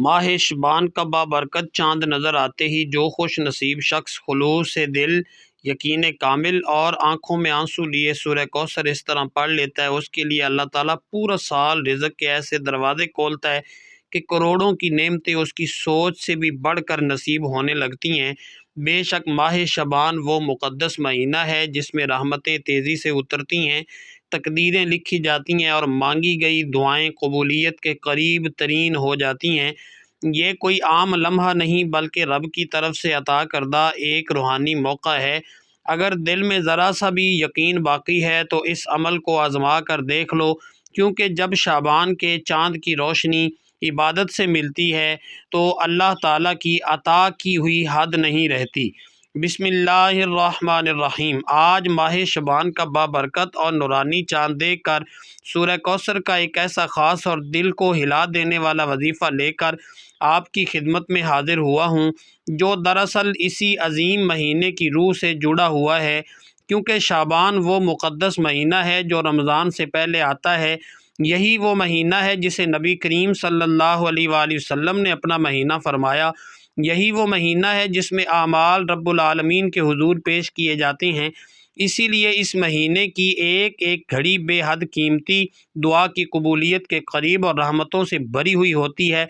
ماہ شعبان کا بابرکت چاند نظر آتے ہی جو خوش نصیب شخص خلوص دل، یقین کامل اور آنکھوں میں آنسو لیے سورہ کوثر اس طرح پڑھ لیتا ہے، اس کے لیے اللہ تعالیٰ پورا سال رزق کے ایسے دروازے کھولتا ہے کہ کروڑوں کی نعمتیں اس کی سوچ سے بھی بڑھ کر نصیب ہونے لگتی ہیں۔ بے شک ماہ شعبان وہ مقدس مہینہ ہے جس میں رحمتیں تیزی سے اترتی ہیں، تقدیریں لکھی جاتی ہیں اور مانگی گئی دعائیں قبولیت کے قریب ترین ہو جاتی ہیں۔ یہ کوئی عام لمحہ نہیں بلکہ رب کی طرف سے عطا کردہ ایک روحانی موقع ہے۔ اگر دل میں ذرا سا بھی یقین باقی ہے تو اس عمل کو آزما کر دیکھ لو، کیونکہ جب شعبان کے چاند کی روشنی عبادت سے ملتی ہے تو اللہ تعالیٰ کی عطا کی ہوئی حد نہیں رہتی۔ بسم اللہ الرحمن الرحیم۔ آج ماہ شعبان کا بابرکت اور نورانی چاند دیکھ کر سورہ کوثر کا ایک ایسا خاص اور دل کو ہلا دینے والا وظیفہ لے کر آپ کی خدمت میں حاضر ہوا ہوں، جو دراصل اسی عظیم مہینے کی روح سے جڑا ہوا ہے، کیونکہ شعبان وہ مقدس مہینہ ہے جو رمضان سے پہلے آتا ہے۔ یہی وہ مہینہ ہے جسے نبی کریم صلی اللہ علیہ وآلہ وسلم نے اپنا مہینہ فرمایا۔ یہی وہ مہینہ ہے جس میں اعمال رب العالمین کے حضور پیش کیے جاتے ہیں۔ اسی لیے اس مہینے کی ایک ایک گھڑی بے حد قیمتی، دعا کی قبولیت کے قریب اور رحمتوں سے بھری ہوئی ہوتی ہے۔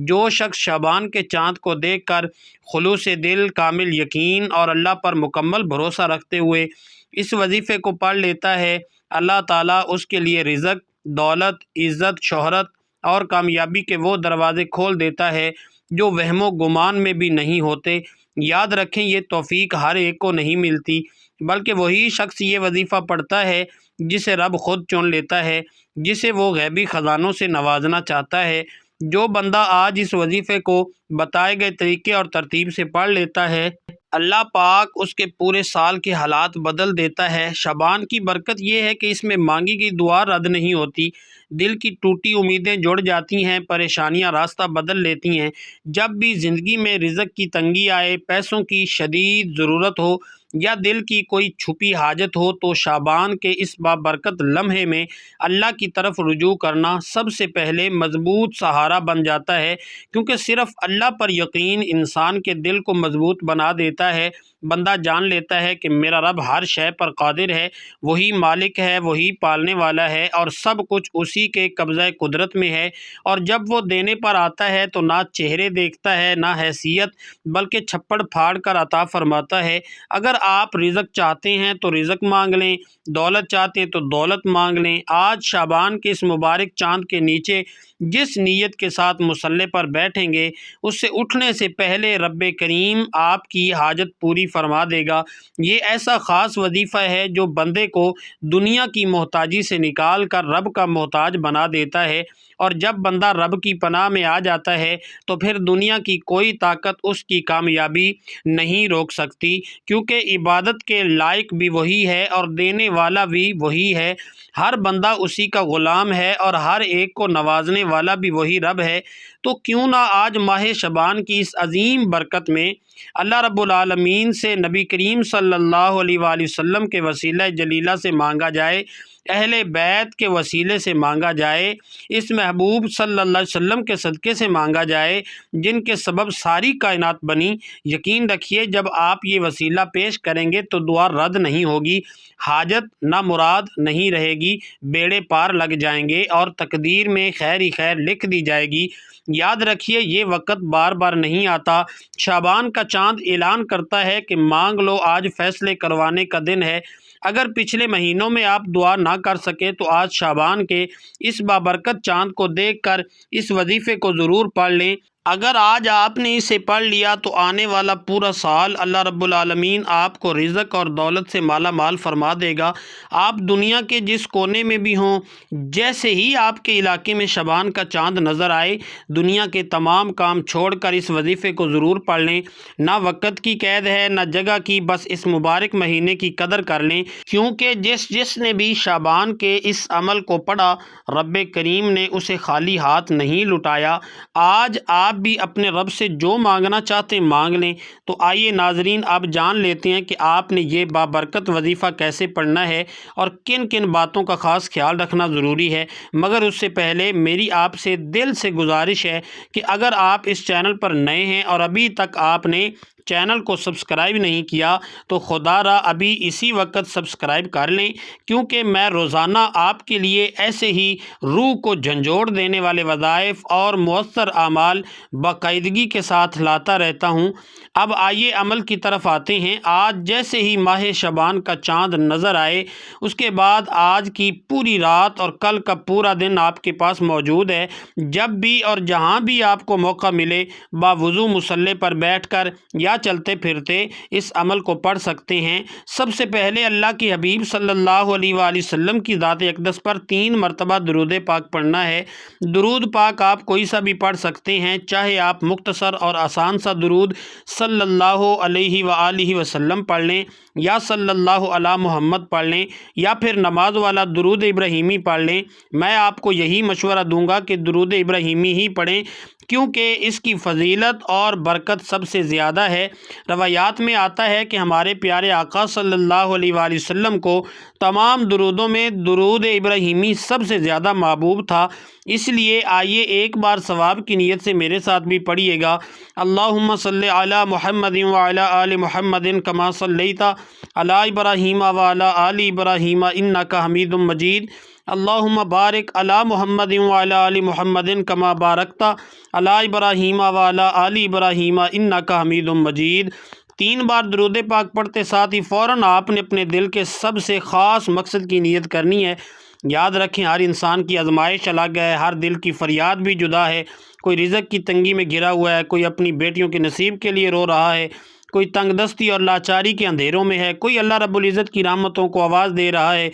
جو شخص شعبان کے چاند کو دیکھ کر خلوص دل، کامل یقین اور اللہ پر مکمل بھروسہ رکھتے ہوئے اس وظیفے کو پڑھ لیتا ہے، اللہ تعالیٰ اس کے لیے رزق، دولت، عزت، شہرت اور کامیابی کے وہ دروازے کھول دیتا ہے جو وہم و گمان میں بھی نہیں ہوتے۔ یاد رکھیں، یہ توفیق ہر ایک کو نہیں ملتی، بلکہ وہی شخص یہ وظیفہ پڑھتا ہے جسے رب خود چن لیتا ہے، جسے وہ غیبی خزانوں سے نوازنا چاہتا ہے۔ جو بندہ آج اس وظیفے کو بتائے گئے طریقے اور ترتیب سے پڑھ لیتا ہے، اللہ پاک اس کے پورے سال کے حالات بدل دیتا ہے۔ شعبان کی برکت یہ ہے کہ اس میں مانگی گئی دعا رد نہیں ہوتی، دل کی ٹوٹی امیدیں جڑ جاتی ہیں، پریشانیاں راستہ بدل لیتی ہیں۔ جب بھی زندگی میں رزق کی تنگی آئے، پیسوں کی شدید ضرورت ہو یا دل کی کوئی چھپی حاجت ہو، تو شعبان کے اس بابرکت لمحے میں اللہ کی طرف رجوع کرنا سب سے پہلے مضبوط سہارا بن جاتا ہے، کیونکہ صرف اللہ پر یقین انسان کے دل کو مضبوط بنا دیتا ہے۔ بندہ جان لیتا ہے کہ میرا رب ہر شے پر قادر ہے، وہی مالک ہے، وہی پالنے والا ہے اور سب کچھ اسی کے قبضہ قدرت میں ہے۔ اور جب وہ دینے پر آتا ہے تو نہ چہرے دیکھتا ہے نہ حیثیت، بلکہ چھپڑ پھاڑ کر عطا فرماتا ہے۔ اگر آپ رزق چاہتے ہیں تو رزق مانگ لیں، دولت چاہتے ہیں تو دولت مانگ لیں۔ آج شعبان کے اس مبارک چاند کے نیچے جس نیت کے ساتھ مصلی پر بیٹھیں گے، اس سے اٹھنے سے پہلے رب کریم آپ کی حاجت پوری فرما دے گا۔ یہ ایسا خاص وظیفہ ہے جو بندے کو دنیا کی محتاجی سے نکال کر رب کا محتاج بنا دیتا ہے، اور جب بندہ رب کی پناہ میں آ جاتا ہے تو پھر دنیا کی کوئی طاقت اس کی کامیابی نہیں روک سکتی، کیونکہ عبادت کے لائق بھی وہی ہے اور دینے والا بھی وہی ہے۔ ہر بندہ اسی کا غلام ہے اور ہر ایک کو نوازنے والا بھی وہی رب ہے۔ تو کیوں نہ آج ماہ شعبان کی اس عظیم برکت میں اللہ رب العالمین سے نبی کریم صلی اللہ علیہ وآلہ وسلم کے وسیلہ جلیلہ سے مانگا جائے، اہل بیت کے وسیلے سے مانگا جائے، اس محبوب صلی اللہ علیہ وسلم کے صدقے سے مانگا جائے جن کے سبب ساری کائنات بنی۔ یقین رکھیے، جب آپ یہ وسیلہ پیش کریں گے تو دعا رد نہیں ہوگی، حاجت نہ مراد نہیں رہے گی، بیڑے پار لگ جائیں گے اور تقدیر میں خیر ہی خیر لکھ دی جائے گی۔ یاد رکھیے، یہ وقت بار بار نہیں آتا۔ شعبان کا چاند اعلان کرتا ہے کہ مانگ لو، آج فیصلے کروانے کا دن ہے۔ اگر پچھلے مہینوں میں آپ دعا نہ کر سکے تو آج شعبان کے اس بابرکت چاند کو دیکھ کر اس وظیفے کو ضرور پڑھ لیں۔ اگر آج آپ نے اسے پڑھ لیا تو آنے والا پورا سال اللہ رب العالمین آپ کو رزق اور دولت سے مالا مال فرما دے گا۔ آپ دنیا کے جس کونے میں بھی ہوں، جیسے ہی آپ کے علاقے میں شعبان کا چاند نظر آئے، دنیا کے تمام کام چھوڑ کر اس وظیفے کو ضرور پڑھ لیں۔ نہ وقت کی قید ہے نہ جگہ کی، بس اس مبارک مہینے کی قدر کر لیں، کیونکہ جس نے بھی شعبان کے اس عمل کو پڑھا، رب کریم نے اسے خالی ہاتھ نہیں لٹایا۔ آج آپ آپ بھی اپنے رب سے جو مانگنا چاہتے ہیں مانگ لیں۔ تو آئیے ناظرین اب جان لیتے ہیں کہ آپ نے یہ بابرکت وظیفہ کیسے پڑھنا ہے اور کن کن باتوں کا خاص خیال رکھنا ضروری ہے۔ مگر اس سے پہلے میری آپ سے دل سے گزارش ہے کہ اگر آپ اس چینل پر نئے ہیں اور ابھی تک آپ نے چینل کو سبسکرائب نہیں کیا تو خدا را ابھی اسی وقت سبسکرائب کر لیں، کیونکہ میں روزانہ آپ کے لیے ایسے ہی روح کو جھنجھوڑ دینے والے وظائف اور مؤثر اعمال باقاعدگی کے ساتھ لاتا رہتا ہوں۔ اب آئیے عمل کی طرف آتے ہیں۔ آج جیسے ہی ماہ شعبان کا چاند نظر آئے، اس کے بعد آج کی پوری رات اور کل کا پورا دن آپ کے پاس موجود ہے۔ جب بھی اور جہاں بھی آپ کو موقع ملے باوضو مصلی پر بیٹھ کر یا چلتے پھرتے اس عمل کو پڑھ سکتے ہیں۔ سب سے پہلے اللہ کے حبیب صلی اللہ علیہ وآلہ وسلم کی ذات اقدس پر 3 مرتبہ درود پاک پڑھنا ہے۔ درود پاک آپ کوئی سا بھی پڑھ سکتے ہیں، چاہے آپ مختصر اور آسان سا درود صلی اللہ علیہ وآلہ وسلم پڑھ لیں یا صلی اللہ علی محمد پڑھ لیں یا پھر نماز والا درود ابراہیمی پڑھ لیں۔ میں آپ کو یہی مشورہ دوں گا کہ درود ابراہیمی ہی پڑھیں، کیونکہ اس کی فضیلت اور برکت سب سے زیادہ ہے۔ روایات میں آتا ہے کہ ہمارے پیارے آقا صلی اللہ علیہ وآلہ وسلم کو تمام درودوں میں درود ابراہیمی سب سے زیادہ محبوب تھا۔ اس لیے آئیے ایک بار ثواب کی نیت سے میرے ساتھ بھی پڑھیے گا۔ اللہم صلی علی محمد وعلی آل محمد کما صلیت علی ابراہیم وعلی آل ابراہیم انک حمید مجید۔ اللہم بارک علی محمد وعلی آل محمد کما بارکت علی ابراہیم وعلی آل ابراہیم انک حمید مجید۔ 3 بار درود پاک پڑھتے ساتھ ہی فوراً آپ نے اپنے دل کے سب سے خاص مقصد کی نیت کرنی ہے۔ یاد رکھیں ہر انسان کی آزمائش الگ ہے، ہر دل کی فریاد بھی جدا ہے۔ کوئی رزق کی تنگی میں گھرا ہوا ہے، کوئی اپنی بیٹیوں کے نصیب کے لیے رو رہا ہے، کوئی تنگ دستی اور لاچاری کے اندھیروں میں ہے، کوئی اللہ رب العزت کی رحمتوں کو آواز دے رہا ہے،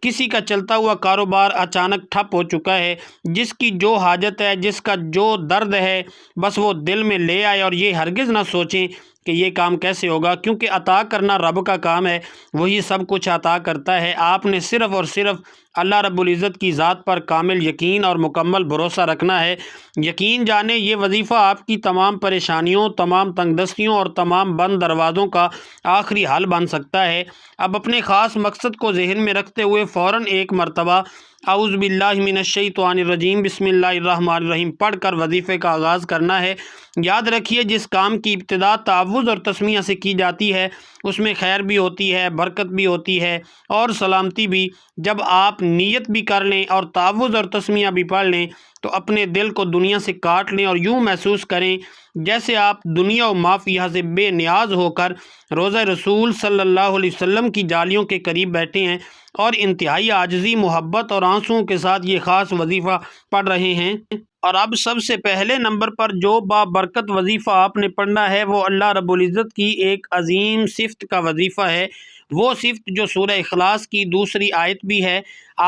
کسی کا چلتا ہوا کاروبار اچانک ٹھپ ہو چکا ہے۔ جس کی جو حاجت ہے، جس کا جو درد ہے، بس وہ دل میں لے آئے اور یہ ہرگز نہ سوچیں کہ یہ کام کیسے ہوگا، کیونکہ عطا کرنا رب کا کام ہے، وہی سب کچھ عطا کرتا ہے۔ آپ نے صرف اور صرف اللہ رب العزت کی ذات پر کامل یقین اور مکمل بھروسہ رکھنا ہے۔ یقین جانیں یہ وظیفہ آپ کی تمام پریشانیوں، تمام تنگ دستیوں اور تمام بند دروازوں کا آخری حل بن سکتا ہے۔ اب اپنے خاص مقصد کو ذہن میں رکھتے ہوئے فوراً ایک مرتبہ اعوذ باللہ من الشیطان الرجیم بسم اللہ الرحمن الرحیم پڑھ کر وظیفے کا آغاز کرنا ہے۔ یاد رکھیے جس کام کی ابتدا تعوذ اور تسمیہ سے کی جاتی ہے اس میں خیر بھی ہوتی ہے، برکت بھی ہوتی ہے اور سلامتی بھی۔ جب آپ نیت بھی کر لیں اور تعوذ اور تسمیہ بھی پڑھ لیں تو اپنے دل کو دنیا سے کاٹ لیں اور یوں محسوس کریں جیسے آپ دنیا و ما فیہا سے بے نیاز ہو کر روضہ رسول صلی اللہ علیہ وسلم کی جالیوں کے قریب بیٹھے ہیں اور انتہائی عاجزی، محبت اور آنسوؤں کے ساتھ یہ خاص وظیفہ پڑھ رہے ہیں۔ اور اب سب سے پہلے نمبر پر جو بابرکت وظیفہ آپ نے پڑھنا ہے وہ اللہ رب العزت کی ایک عظیم صفت کا وظیفہ ہے، وہ صفت جو سورہ اخلاص کی دوسری آیت بھی ہے۔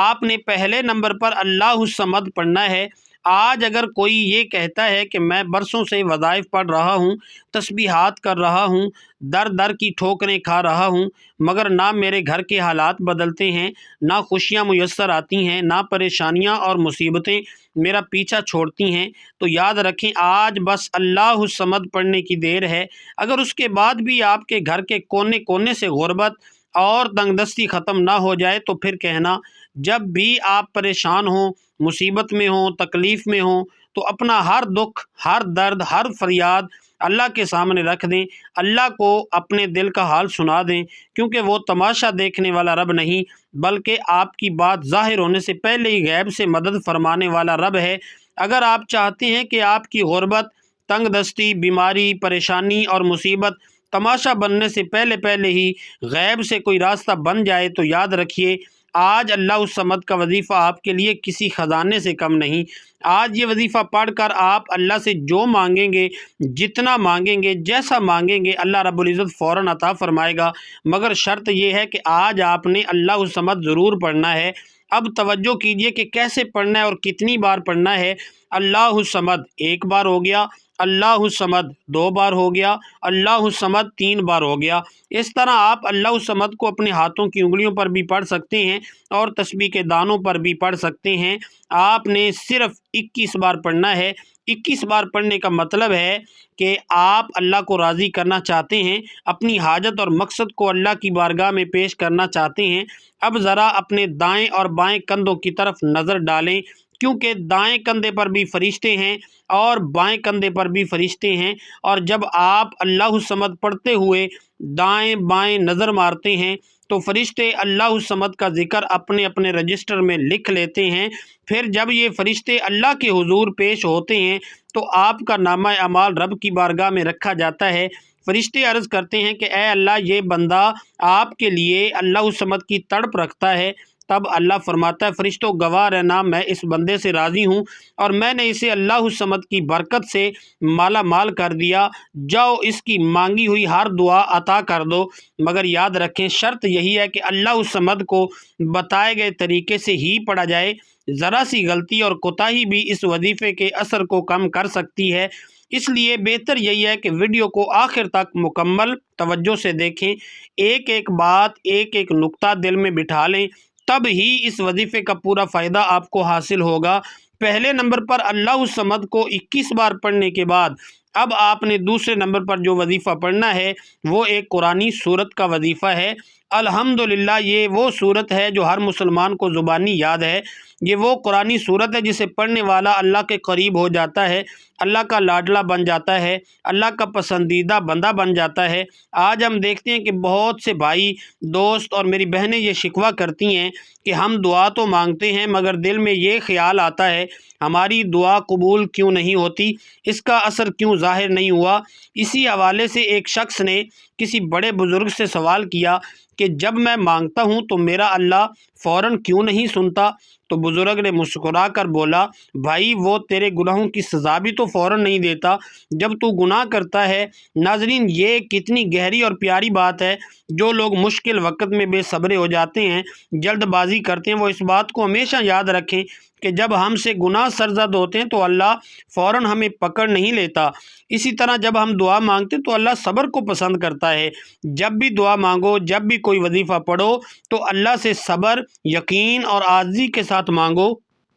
آپ نے پہلے نمبر پر اللہ الصمد پڑھنا ہے۔ آج اگر کوئی یہ کہتا ہے کہ میں برسوں سے وظائف پڑھ رہا ہوں، تسبیحات کر رہا ہوں، در در کی ٹھوکریں کھا رہا ہوں، مگر نہ میرے گھر کے حالات بدلتے ہیں، نہ خوشیاں میسر آتی ہیں، نہ پریشانیاں اور مصیبتیں میرا پیچھا چھوڑتی ہیں، تو یاد رکھیں آج بس اللہ الصمد پڑھنے کی دیر ہے۔ اگر اس کے بعد بھی آپ کے گھر کے کونے کونے سے غربت اور تنگ دستی ختم نہ ہو جائے تو پھر کہنا۔ جب بھی آپ پریشان ہوں، مصیبت میں ہوں، تکلیف میں ہوں تو اپنا ہر دکھ، ہر درد، ہر فریاد اللہ کے سامنے رکھ دیں، اللہ کو اپنے دل کا حال سنا دیں، کیونکہ وہ تماشا دیکھنے والا رب نہیں بلکہ آپ کی بات ظاہر ہونے سے پہلے ہی غیب سے مدد فرمانے والا رب ہے۔ اگر آپ چاہتے ہیں کہ آپ کی غربت، تنگ دستی، بیماری، پریشانی اور مصیبت تماشا بننے سے پہلے ہی غیب سے کوئی راستہ بن جائے تو یاد رکھیے آج اللہ الصمد کا وظیفہ آپ کے لیے کسی خزانے سے کم نہیں۔ آج یہ وظیفہ پڑھ کر آپ اللہ سے جو مانگیں گے، جتنا مانگیں گے، جیسا مانگیں گے، اللہ رب العزت فوراً عطا فرمائے گا، مگر شرط یہ ہے کہ آج آپ نے اللہ الصمد ضرور پڑھنا ہے۔ اب توجہ کیجئے کہ کیسے پڑھنا ہے اور کتنی بار پڑھنا ہے۔ اللہ الصمد 1 بار ہو گیا، اللہ الصمد 2 بار ہو گیا، اللہ الصمد 3 بار ہو گیا۔ اس طرح آپ اللہ الصمد کو اپنے ہاتھوں کی انگلیوں پر بھی پڑھ سکتے ہیں اور تسبیح کے دانوں پر بھی پڑھ سکتے ہیں۔ آپ نے صرف 21 بار پڑھنا ہے۔ 21 بار پڑھنے کا مطلب ہے کہ آپ اللہ کو راضی کرنا چاہتے ہیں، اپنی حاجت اور مقصد کو اللہ کی بارگاہ میں پیش کرنا چاہتے ہیں۔ اب ذرا اپنے دائیں اور بائیں کندھوں کی طرف نظر ڈالیں، کیونکہ دائیں کندھے پر بھی فرشتے ہیں اور بائیں کندھے پر بھی فرشتے ہیں، اور جب آپ اللہ الصمد پڑھتے ہوئے دائیں بائیں نظر مارتے ہیں تو فرشتے اللہ الصمد کا ذکر اپنے اپنے رجسٹر میں لکھ لیتے ہیں۔ پھر جب یہ فرشتے اللہ کے حضور پیش ہوتے ہیں تو آپ کا نامہ اعمال رب کی بارگاہ میں رکھا جاتا ہے۔ فرشتے عرض کرتے ہیں کہ اے اللہ، یہ بندہ آپ کے لیے اللہ الصمد کی تڑپ رکھتا ہے۔ تب اللہ فرماتا ہے، فرشتوں گواہ رہنا، میں اس بندے سے راضی ہوں اور میں نے اسے اللہ الصمد کی برکت سے مالا مال کر دیا، جاؤ اس کی مانگی ہوئی ہر دعا عطا کر دو، مگر یاد رکھیں شرط یہی ہے کہ اللہ الصمد کو بتائے گئے طریقے سے ہی پڑھا جائے۔ ذرا سی غلطی اور کوتاہی بھی اس وظیفے کے اثر کو کم کر سکتی ہے، اس لیے بہتر یہی ہے کہ ویڈیو کو آخر تک مکمل توجہ سے دیکھیں، ایک ایک بات، ایک ایک نقطہ دل میں بٹھا لیں، تب ہی اس وظیفے کا پورا فائدہ آپ کو حاصل ہوگا۔ پہلے نمبر پر اللہ الصمد کو 21 بار پڑھنے کے بعد اب آپ نے دوسرے نمبر پر جو وظیفہ پڑھنا ہے وہ ایک قرآنی سورت کا وظیفہ ہے۔ الحمدللہ یہ وہ سورت ہے جو ہر مسلمان کو زبانی یاد ہے۔ یہ وہ قرآنی سورت ہے جسے پڑھنے والا اللہ کے قریب ہو جاتا ہے، اللہ کا لاڈلا بن جاتا ہے، اللہ کا پسندیدہ بندہ بن جاتا ہے۔ آج ہم دیکھتے ہیں کہ بہت سے بھائی، دوست اور میری بہنیں یہ شکوہ کرتی ہیں کہ ہم دعا تو مانگتے ہیں مگر دل میں یہ خیال آتا ہے ہماری دعا قبول کیوں نہیں ہوتی، اس کا اثر کیوں ظاہر نہیں ہوا۔ اسی حوالے سے ایک شخص نے کسی بڑے بزرگ سے سوال کیا کہ جب میں مانگتا ہوں تو میرا اللہ فوراً کیوں نہیں سنتا؟ تو بزرگ نے مسکرا کر بولا، بھائی وہ تیرے گناہوں کی سزا بھی تو فوراً نہیں دیتا جب تو گناہ کرتا ہے۔ ناظرین، یہ کتنی گہری اور پیاری بات ہے۔ جو لوگ مشکل وقت میں بے صبرے ہو جاتے ہیں، جلد بازی کرتے ہیں، وہ اس بات کو ہمیشہ یاد رکھیں کہ جب ہم سے گناہ سرزد ہوتے ہیں تو اللہ فوراً ہمیں پکڑ نہیں لیتا۔ اسی طرح جب ہم دعا مانگتے ہیں تو اللہ صبر کو پسند کرتا ہے۔ جب بھی دعا مانگو، جب بھی کوئی وظیفہ پڑھو تو اللہ سے صبر، یقین اور عاجزی کے ساتھ مانگو۔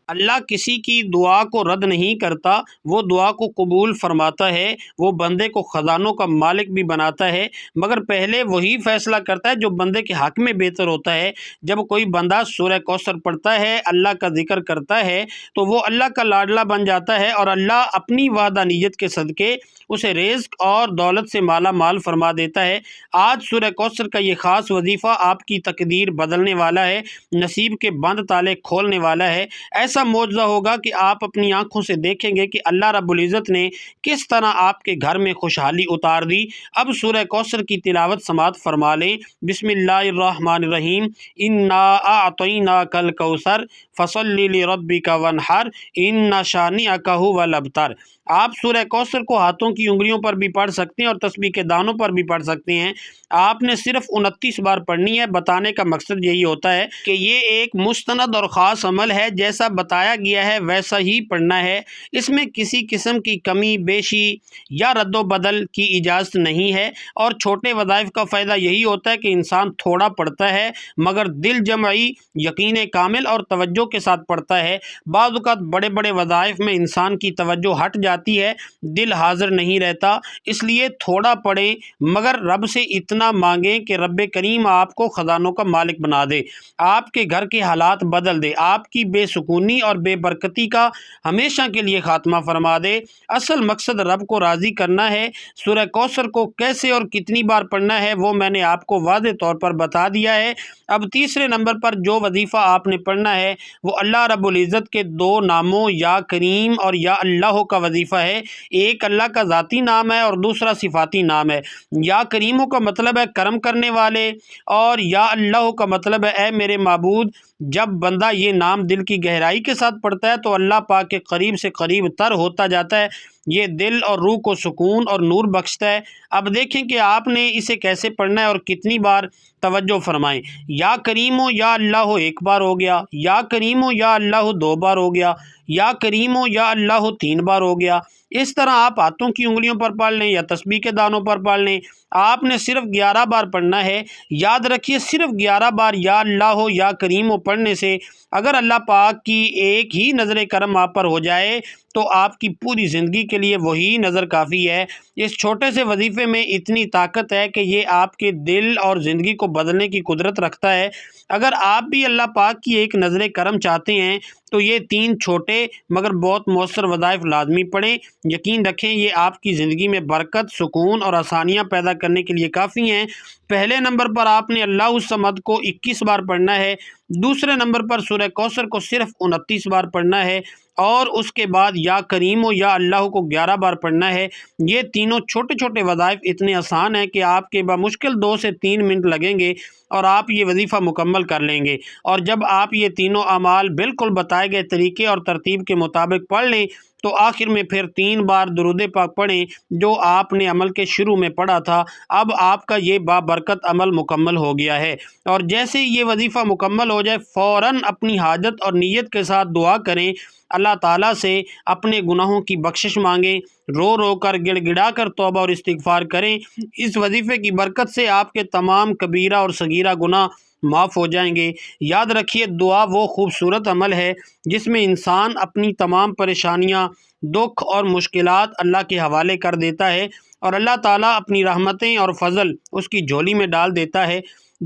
اللہ کسی کی دعا کو رد نہیں کرتا، وہ دعا کو قبول فرماتا ہے، وہ بندے کو خزانوں کا مالک بھی بناتا ہے، مگر پہلے وہی فیصلہ کرتا ہے جو بندے کے حق میں بہتر ہوتا ہے۔ جب کوئی بندہ سورہ کوثر پڑھتا ہے، اللہ کا ذکر کرتا ہے تو وہ اللہ کا لاڈلا بن جاتا ہے اور اللہ اپنی وحدانیت کے صدقے اسے رزق اور دولت سے مالا مال فرما دیتا ہے۔ آج سورہ کوثر کا یہ خاص وظیفہ آپ کی تقدیر بدلنے والا ہے، نصیب کے بند تالے کھولنے والا ہے۔ ایسا معجزہ ہوگا کہ آپ اپنی آنکھوں سے دیکھیں گے کہ اللہ رب العزت نے کس طرح آپ کے گھر میں خوشحالی اتار دی۔ اب سورہ کوثر کی تلاوت سماعت فرما لیں۔ بسم اللہ الرحمن الرحیم، انا اعطیناک الکوثر فصل لربک وانحر ان شانئک ھو الابتر۔ آپ سورہ کوثر کو ہاتھوں کی انگلیوں پر بھی پڑھ سکتے ہیں اور تسبیح کے دانوں پر بھی پڑھ سکتے ہیں۔ آپ نے صرف 29 بار پڑھنی ہے۔ بتانے کا مقصد یہی ہوتا ہے کہ یہ ایک مستند اور خاص عمل ہے، جیسا بتایا گیا ہے ویسا ہی پڑھنا ہے۔ اس میں کسی قسم کی کمی بیشی یا رد و بدل کی اجازت نہیں ہے، اور چھوٹے وظائف کا فائدہ یہی ہوتا ہے کہ انسان تھوڑا پڑھتا ہے مگر دل جمعی، یقین کامل اور توجہ کے ساتھ پڑھتا ہے۔ بعض اوقات بڑے بڑے وظائف میں انسان کی توجہ ہٹ جاتی ہے، دل حاضر نہیں رہتا، اس لیے تھوڑا پڑھیں مگر رب سے اتنا مانگیں کہ رب کریم آپ کو خزانوں کا مالک بنا دے، آپ کے گھر کے حالات بدل دے، آپ کی بے سکونی اور بے برکتی کا ہمیشہ کے لیے خاتمہ فرما دے۔ اصل مقصد رب کو راضی کرنا ہے۔ سورہ کوثر کو کیسے اور کتنی بار پڑھنا ہے وہ میں نے آپ کو واضح طور پر بتا دیا ہے۔ اب تیسرے نمبر پر جو وظیفہ آپ نے پڑھنا ہے وہ اللہ رب العزت کے دو ناموں یا کریم اور یا اللہ کا وظیفہ ہے۔ ایک اللہ کا ذاتی نام ہے اور دوسرا صفاتی نام ہے۔ یا کریموں کا مطلب ہے کرم کرنے والے، اور یا اللہ کا مطلب ہے اے میرے معبود۔ جب بندہ یہ نام دل کی گہرائی کے ساتھ پڑھتا ہے تو اللہ پاک کے قریب سے قریب تر ہوتا جاتا ہے۔ یہ دل اور روح کو سکون اور نور بخشتا ہے۔ اب دیکھیں کہ آپ نے اسے کیسے پڑھنا ہے اور کتنی بار۔ توجہ فرمائیں، یا کریم و یا اللہ ایک بار ہو گیا، یا کریم و یا اللہ 2 بار ہو گیا، یا کریم و یا اللہ 3 بار ہو گیا، اس طرح آپ ہاتھوں کی انگلیوں پر پڑھ لیں یا تسبیح کے دانوں پر پڑھ لیں، آپ نے صرف 11 بار پڑھنا ہے۔ یاد رکھیے صرف 11 بار یا اللہ ہو یا کریم ہو پڑھنے سے اگر اللہ پاک کی ایک ہی نظر کرم آپ پر ہو جائے تو آپ کی پوری زندگی کے لیے وہی نظر کافی ہے۔ اس چھوٹے سے وظیفے میں اتنی طاقت ہے کہ یہ آپ کے دل اور زندگی کو بدلنے کی قدرت رکھتا ہے۔ اگر آپ بھی اللہ پاک کی ایک نظر کرم چاہتے ہیں تو یہ 3 چھوٹے مگر بہت مؤثر وظائف لازمی پڑھیں۔ یقین رکھیں یہ آپ کی زندگی میں برکت، سکون اور آسانیاں پیدا کرنے کے لیے کافی ہیں۔ پہلے نمبر پر آپ نے اللہ الصمد کو 21 بار پڑھنا ہے، دوسرے نمبر پر سورہ کوثر کو صرف 29 بار پڑھنا ہے، اور اس کے بعد یا کریم و یا اللہ کو 11 بار پڑھنا ہے۔ یہ تینوں چھوٹے چھوٹے وظائف اتنے آسان ہیں کہ آپ کے بمشکل 2 سے 3 منٹ لگیں گے اور آپ یہ وظیفہ مکمل کر لیں گے۔ اور جب آپ یہ تینوں اعمال بالکل بتائے گئے طریقے اور ترتیب کے مطابق پڑھ لیں تو آخر میں پھر 3 بار درود پاک پڑھیں جو آپ نے عمل کے شروع میں پڑھا تھا۔ اب آپ کا یہ بابرکت عمل مکمل ہو گیا ہے، اور جیسے یہ وظیفہ مکمل ہو جائے فوراً اپنی حاجت اور نیت کے ساتھ دعا کریں، اللہ تعالیٰ سے اپنے گناہوں کی بخشش مانگیں، رو رو کر گڑ گڑا کر توبہ اور استغفار کریں۔ اس وظیفے کی برکت سے آپ کے تمام کبیرہ اور صغیرہ گناہ معاف ہو جائیں گے۔ یاد رکھیے دعا وہ خوبصورت عمل ہے جس میں انسان اپنی تمام پریشانیاں، دکھ اور مشکلات اللہ کے حوالے کر دیتا ہے، اور اللہ تعالیٰ اپنی رحمتیں اور فضل اس کی جھولی میں ڈال دیتا ہے۔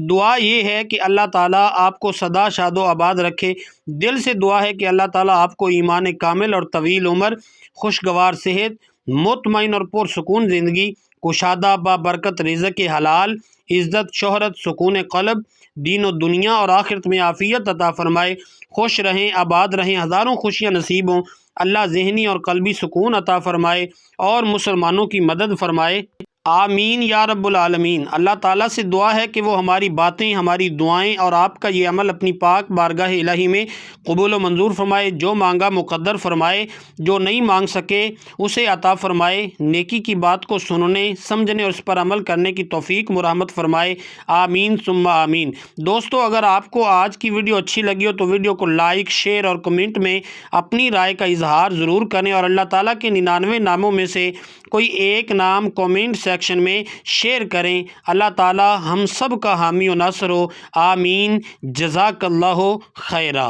دعا یہ ہے کہ اللہ تعالیٰ آپ کو سدا شاد و آباد رکھے۔ دل سے دعا ہے کہ اللہ تعالیٰ آپ کو ایمان کامل اور طویل عمر، خوشگوار صحت، مطمئن اور پرسکون زندگی، کشادہ بابرکت رزق حلال، عزت، شہرت، سکون قلب، دین و دنیا اور آخرت میں عافیت عطا فرمائے۔ خوش رہیں، آباد رہیں، ہزاروں خوشیاں نصیب ہوں۔ اللہ ذہنی اور قلبی سکون عطا فرمائے اور مسلمانوں کی مدد فرمائے، آمین یا رب العالمین۔ اللہ تعالیٰ سے دعا ہے کہ وہ ہماری باتیں، ہماری دعائیں اور آپ کا یہ عمل اپنی پاک بارگاہ الہی میں قبول و منظور فرمائے۔ جو مانگا مقدر فرمائے، جو نہیں مانگ سکے اسے عطا فرمائے۔ نیکی کی بات کو سننے، سمجھنے اور اس پر عمل کرنے کی توفیق مرحمت فرمائے، آمین ثم آمین۔ دوستو اگر آپ کو آج کی ویڈیو اچھی لگی ہو تو ویڈیو کو لائک، شیئر اور کمنٹ میں اپنی رائے کا اظہار ضرور کریں، اور اللہ تعالیٰ کے 99 ناموں میں سے کوئی ایک نام کومنٹ سیکشن میں شیئر کریں۔ اللہ تعالیٰ ہم سب کا حامی و ناصر ہو، آمین۔ جزاک اللہ خیرہ۔